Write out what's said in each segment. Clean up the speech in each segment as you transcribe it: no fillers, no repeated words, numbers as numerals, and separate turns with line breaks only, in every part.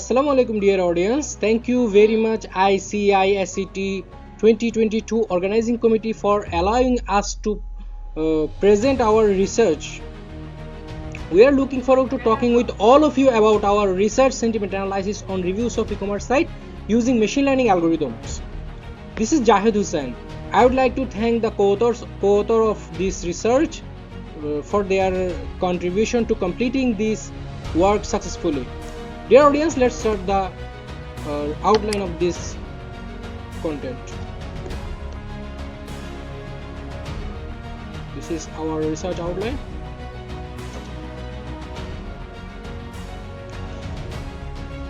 Assalamu alaikum dear audience. Thank you very much ICISET 2022 organizing committee for allowing us to present our research. We are looking forward to talking with all of you about our research sentiment analysis on reviews of e-commerce site using machine learning algorithms. This is Jahed Hossain. I would like to thank the co-author of this research for their contribution to completing this work successfully. Dear audience, let's start the outline of this content. This is our research outline.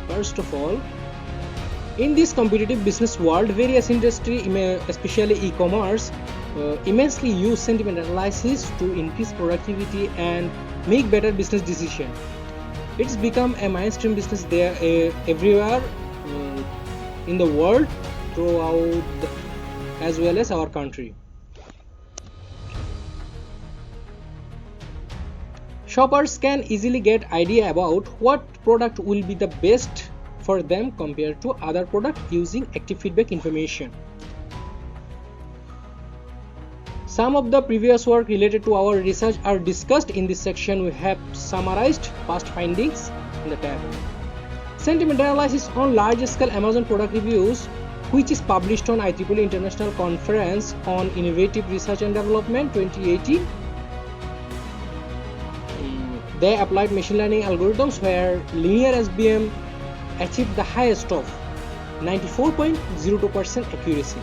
First of all, in this competitive business world, various industries, especially e-commerce, immensely use sentiment analysis to increase productivity and make better business decisions. It's become a mainstream business there everywhere in the world, throughout as well as our country. Shoppers can easily get idea about what product will be the best for them compared to other product using active feedback information. Some of the previous work related to our research are discussed in this section. We have summarized past findings in the tab. Sentiment analysis on large-scale Amazon product reviews, which is published on IEEE International Conference on Innovative Research and Development 2018. They applied machine learning algorithms where linear SBM achieved the highest of 94.02% accuracy.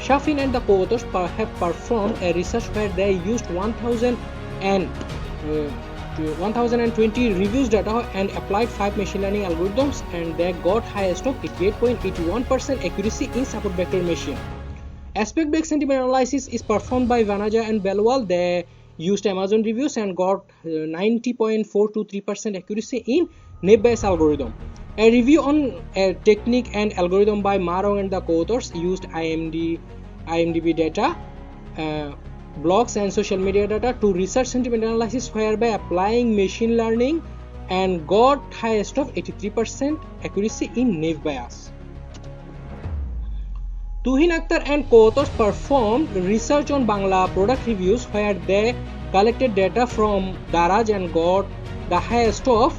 Shafin and the co-authors have performed a research where they used 1020 reviews data and applied 5 machine learning algorithms, and they got highest of 88.81% accuracy in support vector machine. Aspect-based sentiment analysis is performed by Vanaja and Belwal. They used Amazon reviews and got 90.423% accuracy in naive-bayes algorithm. A review on a technique and algorithm by Marong and the co-authors used IMDb data, blogs and social media data to research sentiment analysis, whereby applying machine learning and got highest of 83% accuracy in naive bayes. Tuhin Akhtar and co-authors performed research on Bangla product reviews where they collected data from Daraj and got the highest of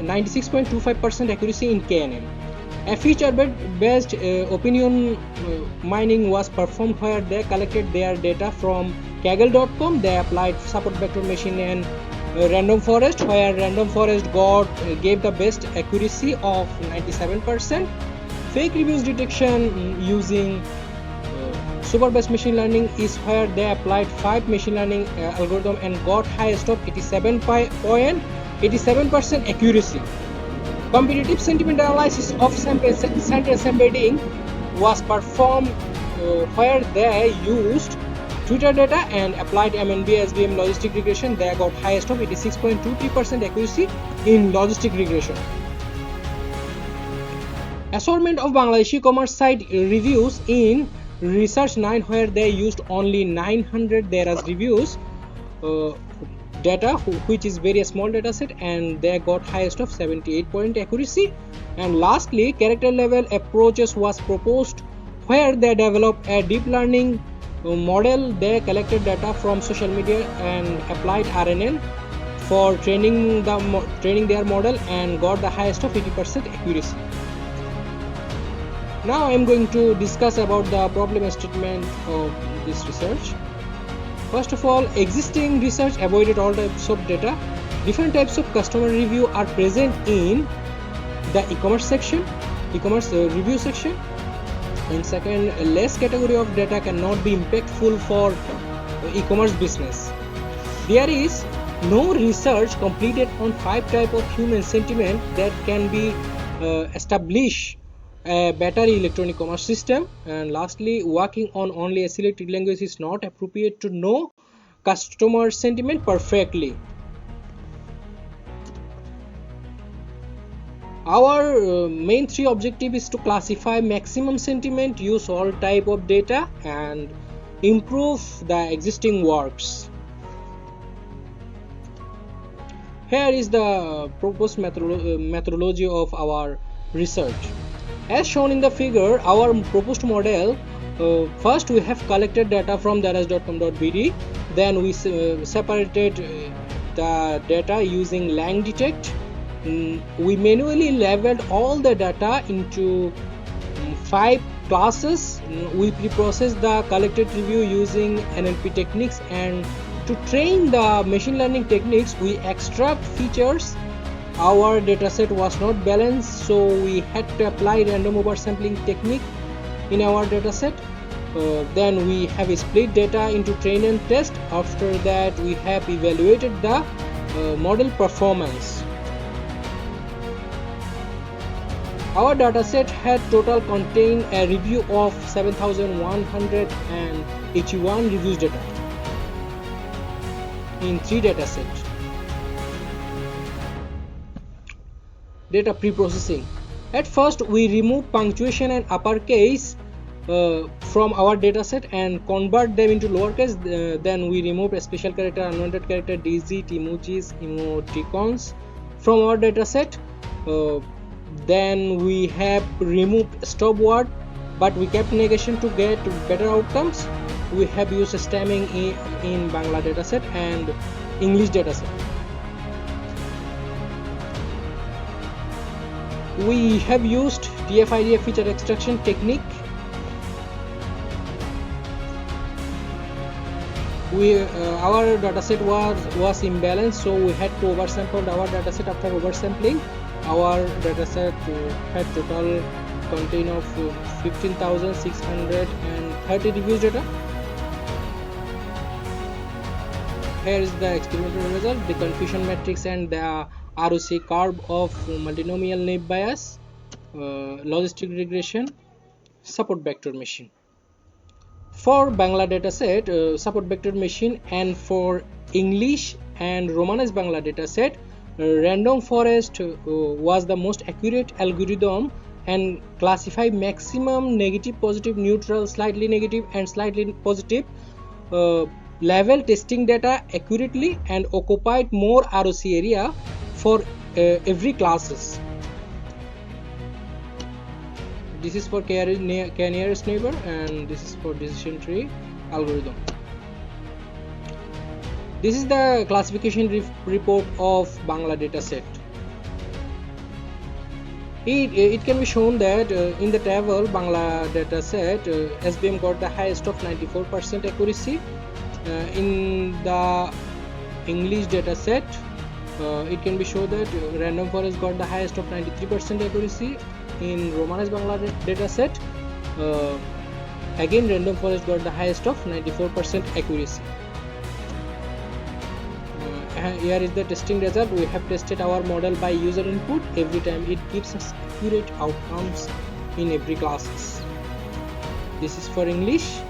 96.25% accuracy in KNN. A feature-based opinion mining was performed where they collected their data from Kaggle.com. They applied support vector machine and random forest, where random forest gave the best accuracy of 97%. Fake reviews detection using supervised machine learning is where they applied 5 machine learning algorithm and got highest of 87% accuracy. Competitive sentiment analysis of sentence embedding was performed where they used Twitter data and applied MNB SVM logistic regression. They got highest of 86.23% accuracy in logistic regression. Assortment of Bangladeshi commerce site reviews in Research 9, where they used only 900 Daraz reviews data, which is very small data set, and they got highest of 78% accuracy. And lastly, character level approaches was proposed where they developed a deep learning model. They collected data from social media and applied RNN for training their model and got the highest of 80% accuracy. Now I am going to discuss about the problem statement of this research. First of all, existing research avoided all types of data. Different types of customer review are present in the e-commerce review section. And second, less category of data cannot be impactful for e-commerce business. There is no research completed on 5 types of human sentiment that can be establish a better electronic commerce system. And lastly, working on only a selected language is not appropriate to know customer sentiment perfectly. Our main 3 objective is to classify maximum sentiment, use all type of data, and improve the existing works. Here is the proposed methodology of our research. As shown in the figure, our proposed model, first we have collected data from dabasish.com.bd, then we separated the data using lang detect. We manually labeled all the data into 5 classes. We pre-process the collected review using NLP techniques, and to train the machine learning techniques we extract features. Our dataset was not balanced, so we had to apply random oversampling technique in our dataset. Then we have split data into train and test. After that we have evaluated the model performance. Our dataset had total contained a review of 7,181 reviews data in 3 datasets. Data pre-processing. At first we remove punctuation and uppercase from our dataset and convert them into lowercase. Then we remove a special character, unwanted character, digit, emojis, emoticons from our dataset. Then we have removed stop word, but we kept negation to get better outcomes. We have used stemming in Bangla dataset and English dataset. We have used TF-IDF feature extraction technique. Our dataset was imbalanced, so we had to oversample our dataset. After oversampling, our dataset had total contain of 15,630 reviews data. Here is the experimental result: the confusion matrix and the ROC curve of multinomial naive bias, logistic regression, support vector machine. For Bangla dataset, support vector machine, and for English and Romanesque Bangla dataset, random forest was the most accurate algorithm and classify maximum negative, positive, neutral, slightly negative and slightly positive level testing data accurately, and occupied more ROC area for every classes. This is for k-nearest neighbor, and this is for decision tree algorithm. This is the classification report of Bangla dataset. It can be shown that in the table Bangla dataset, SBM got the highest of 94% accuracy. In the English dataset, it can be shown that random forest got the highest of 93% accuracy. In Romanesque Bangla dataset, again random forest got the highest of 94% accuracy. Here is the testing result. We have tested our model by user input. Every time it gives us accurate outcomes in every classes. This is for English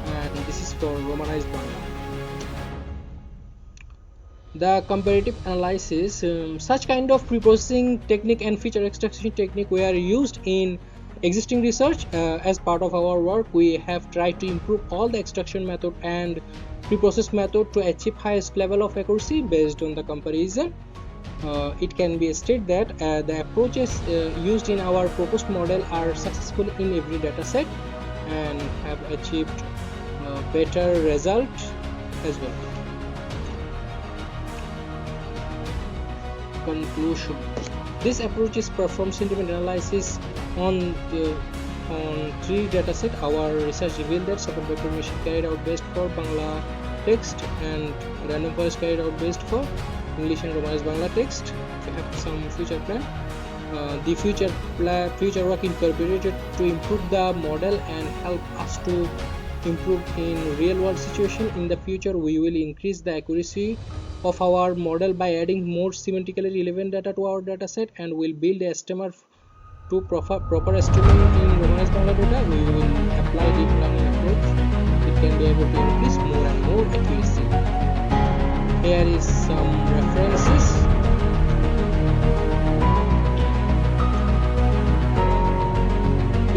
and this is for Romanesque Bangla. The comparative analysis, such kind of pre-processing technique and feature extraction technique were used in existing research. As part of our work, we have tried to improve all the extraction method and pre-process method to achieve highest level of accuracy based on the comparison. It can be stated that the approaches used in our proposed model are successful in every dataset and have achieved better result as well. Conclusion: this approach is performed sentiment analysis on 3 datasets. Our research revealed that support vector machine carried out best for Bangla text and random forest carried out best for English and Romanesque Bangla text. We have some future plan. The future work incorporated to improve the model and help us to improve in real world situation. In the future, we will increase the accuracy of our model by adding more semantically relevant data to our dataset, and will build a estimator to proper estimate in Romanesque Bangla data. We will apply deep learning approach. It can be able to increase more and more accuracy. Here is some references.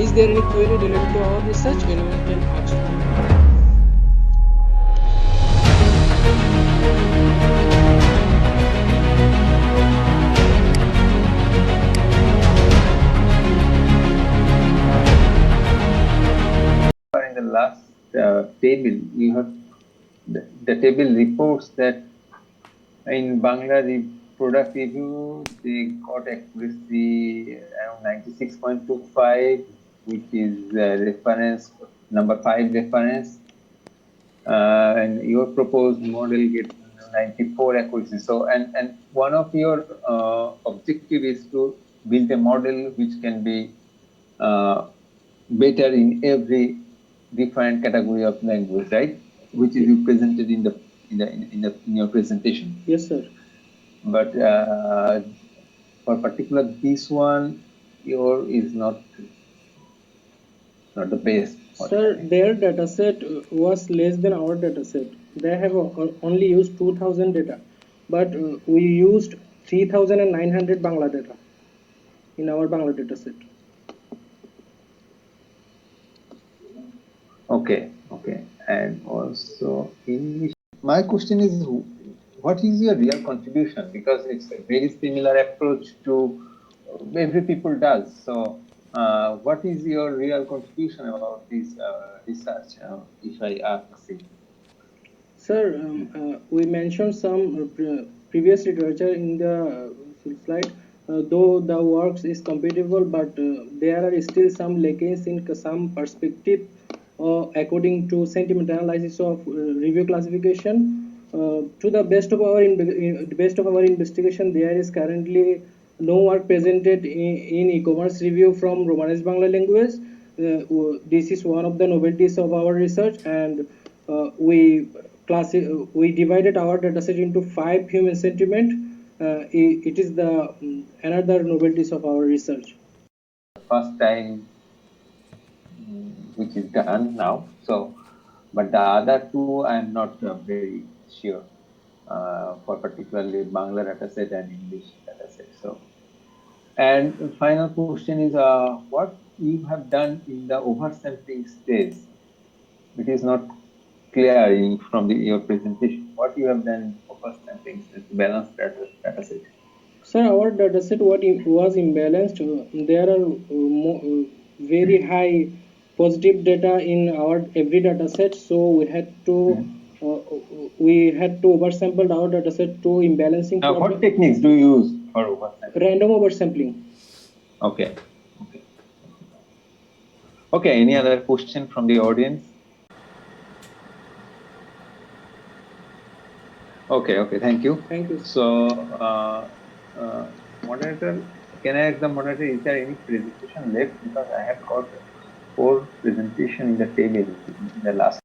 Is there any query related to our research? Anyone can ask.
last table, you have the table reports that in Bangla product review, they got accuracy around 96.25, which is reference number 5 reference, and your proposed model get 94 accuracy. So, and one of your objective is to build a model which can be better in every different category of language, right? Which is you presented in your presentation.
Yes, sir.
But for particular this one, your is not the best.
Sir, their dataset was less than our dataset. They have only used 2000 data, but we used 3900 Bangla data in our Bangla dataset.
Okay. And also English. My question is, what is your real contribution? Because it's a very similar approach to every people does. So, what is your real contribution about this research? If I ask it.
Sir, we mentioned some previous literature in the slide. Though the works is compatible, but there are still some lacunes in some perspective. According to sentiment analysis of review classification, to the best of our investigation, there is currently no work presented in e-commerce review from Romanes Bangla language. This is one of the novelties of our research, and we divided our dataset into 5 human sentiment. It is the another novelties of our research.
First time which is done now. So, but the other two I am not very sure for particularly Bangla dataset and English dataset. So, and final question is what you have done in the oversampling stage. It is not clear from your presentation. What you have done in oversampling stage, balanced dataset.
Sir, our dataset was imbalanced. There are very high positive data in our every dataset, so we had to oversample our dataset to imbalancing.
Now, what techniques do you use for oversampling?
Random oversampling.
Okay. Any other question from the audience? Okay. Thank you. So, moderator, can I ask the moderator, is there any presentation left? Because I have got 4 presentation in the table in the last